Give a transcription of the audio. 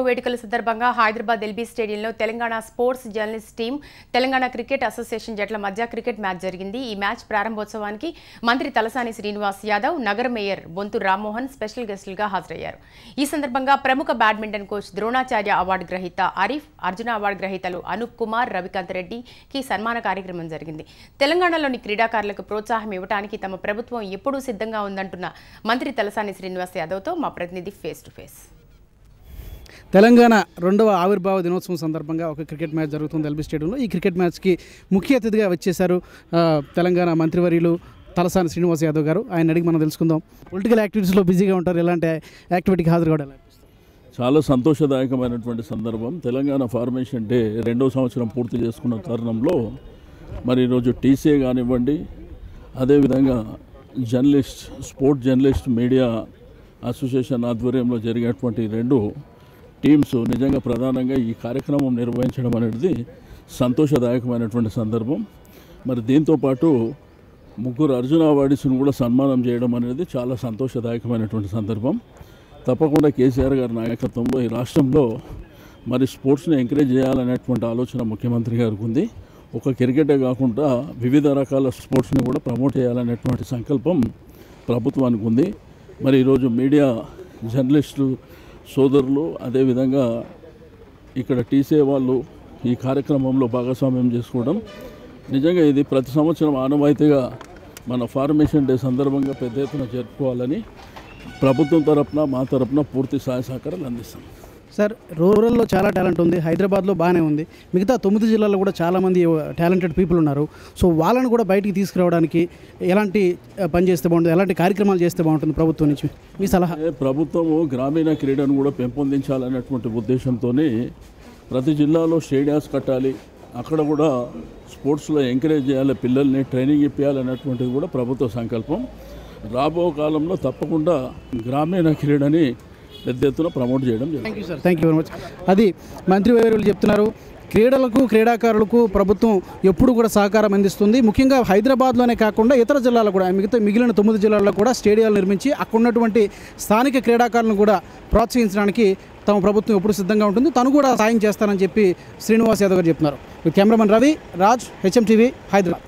వేడుకల సందర్భంగా హైదరాబాద్ ఎల్బీ స్టేడియంలో Telangana sports journalist team Telangana cricket association జట్ల మధ్య క్రికెట్ మ్యాచ్ జరిగింది. ఈ మ్యాచ్ ప్రారంభోత్సవానికి మంత్రి తలసాని శ్రీనివాస్ యాదవ్, నగర మేయర్ బొంతు రామ్మోహన్ స్పెషల్ గెస్టులుగా హాజరయ్యారు. ఈ సందర్భంగా ప్రముఖ బ్యాడ్మింటన్ కోచ్ ద్రోణాచార్య అవార్డు గ్రహీత ఆరిఫ్, అర్జున అవార్డు గ్రహీతలు అనూప్ కుమార్, రవికాంత్ రెడ్డికి సన్మాన కార్యక్రమం జరిగింది. తెలంగాణలోని క్రీడాకారులకు ప్రోత్సాహం ఇవ్వడానికి తమ ప్రభుత్వం ఎప్పుడూ సిద్ధంగా ఉందంటున్న మంత్రి తలసాని శ్రీనివాస్ యాదవ్తో మా ప్రతినిధి ఫేస్ టు ఫేస్. తెలంగాణ 2వ ఆవిర్భావ దినోత్సవం సందర్భంగా ఒక క్రికెట్ మ్యాచ్ జరుగుతుంది ఎల్బీ స్టేడియంలో. ఈ క్రికెట్ మ్యాచ్కి ముఖ్య అతిథిగా వచ్చేశారు తెలంగాణ మంత్రివర్యులు తలసాని శ్రీనివాస్ యాదవ్ గారు. ఆయన అడిగి మనం తెలుసుకుందాం. పొలిటికల్ యాక్టివిటీస్లో బిజీగా ఉంటారు, ఎలాంటి యాక్టివిటీకి హాజరు కావడం? చాలా సంతోషదాయకమైనటువంటి సందర్భం. తెలంగాణ ఫార్మేషన్ డే 2వ సంవత్సరం పూర్తి చేసుకున్న తరుణంలో మరి ఈరోజు టీసీఏ కానివ్వండి, అదేవిధంగా స్పోర్ట్స్ జర్నలిస్ట్ మీడియా అసోసియేషన్ ఆధ్వర్యంలో జరిగేటువంటి 2 టీమ్స్ నిజంగా ప్రధానంగా ఈ కార్యక్రమం నిర్వహించడం అనేది సంతోషదాయకమైనటువంటి సందర్భం. మరి దీంతోపాటు 3 అర్జున అవార్డ్స్ను కూడా సన్మానం చేయడం అనేది చాలా సంతోషదాయకమైనటువంటి సందర్భం. తప్పకుండా కేసీఆర్ గారి నాయకత్వంలో ఈ రాష్ట్రంలో మరి స్పోర్ట్స్ని ఎంకరేజ్ చేయాలనేటువంటి ఆలోచన ముఖ్యమంత్రి గారికి ఉంది. ఒక క్రికెటే కాకుండా వివిధ రకాల స్పోర్ట్స్ని కూడా ప్రమోట్ చేయాలనేటువంటి సంకల్పం ప్రభుత్వానికి ఉంది. మరి ఈరోజు మీడియా జర్నలిస్టు సోదరులు, అదేవిధంగా ఇక్కడ టీసీఏ వాళ్ళు ఈ కార్యక్రమంలో భాగస్వామ్యం చేసుకోవడం నిజంగా ఇది ప్రతి సంవత్సరం ఆనవాయితీగా మన ఫార్మేషన్ డే సందర్భంగా పెద్ద ఎత్తున జరుపుకోవాలని ప్రభుత్వం తరపున మా తరపున పూర్తి సహాయ సహకారాలు అందిస్తాం. సార్, రూరల్లో చాలా టాలెంట్ ఉంది, హైదరాబాద్లో బాగానే ఉంది, మిగతా 9 జిల్లాల్లో కూడా చాలామంది టాలెంటెడ్ పీపుల్ ఉన్నారు. సో వాళ్ళని కూడా బయటికి తీసుకురావడానికి ఎలాంటి పని చేస్తే బాగుంటుంది, ఎలాంటి కార్యక్రమాలు చేస్తే బాగుంటుంది ప్రభుత్వం నుంచి మీ సలహా? ప్రభుత్వము గ్రామీణ క్రీడను కూడా పెంపొందించాలనేటువంటి ఉద్దేశంతోనే ప్రతి జిల్లాలో స్టేడియాస్ కట్టాలి, అక్కడ కూడా స్పోర్ట్స్లో ఎంకరేజ్ చేయాలి, పిల్లల్ని ట్రైనింగ్ ఇప్పించాలనేటువంటిది కూడా ప్రభుత్వ సంకల్పం. రాబో కాలంలో తప్పకుండా గ్రామీణ క్రీడని పెద్ద ఎత్తున ప్రమోట్ చేయడం జరుగుతుంది. Thank you sir, thank you very much. అది మంత్రివర్యులు చెప్తున్నారు. క్రీడలకు, క్రీడాకారులకు ప్రభుత్వం ఎప్పుడు కూడా సహకారం అందిస్తుంది. ముఖ్యంగా హైదరాబాద్లోనే కాకుండా ఇతర జిల్లాల్లో కూడా, మిగిలిన 9 జిల్లాల్లో కూడా స్టేడియాలు నిర్మించి అక్కడ ఉన్నటువంటి స్థానిక క్రీడాకారులను కూడా ప్రోత్సహించడానికి తమ ప్రభుత్వం ఎప్పుడు సిద్ధంగా ఉంటుంది. తను కూడా సాయం చేస్తానని చెప్పి శ్రీనివాస్ యాదవ్ గారు చెప్తున్నారు. Cameraman Ravi, Raj, HM TV, Hyderabad.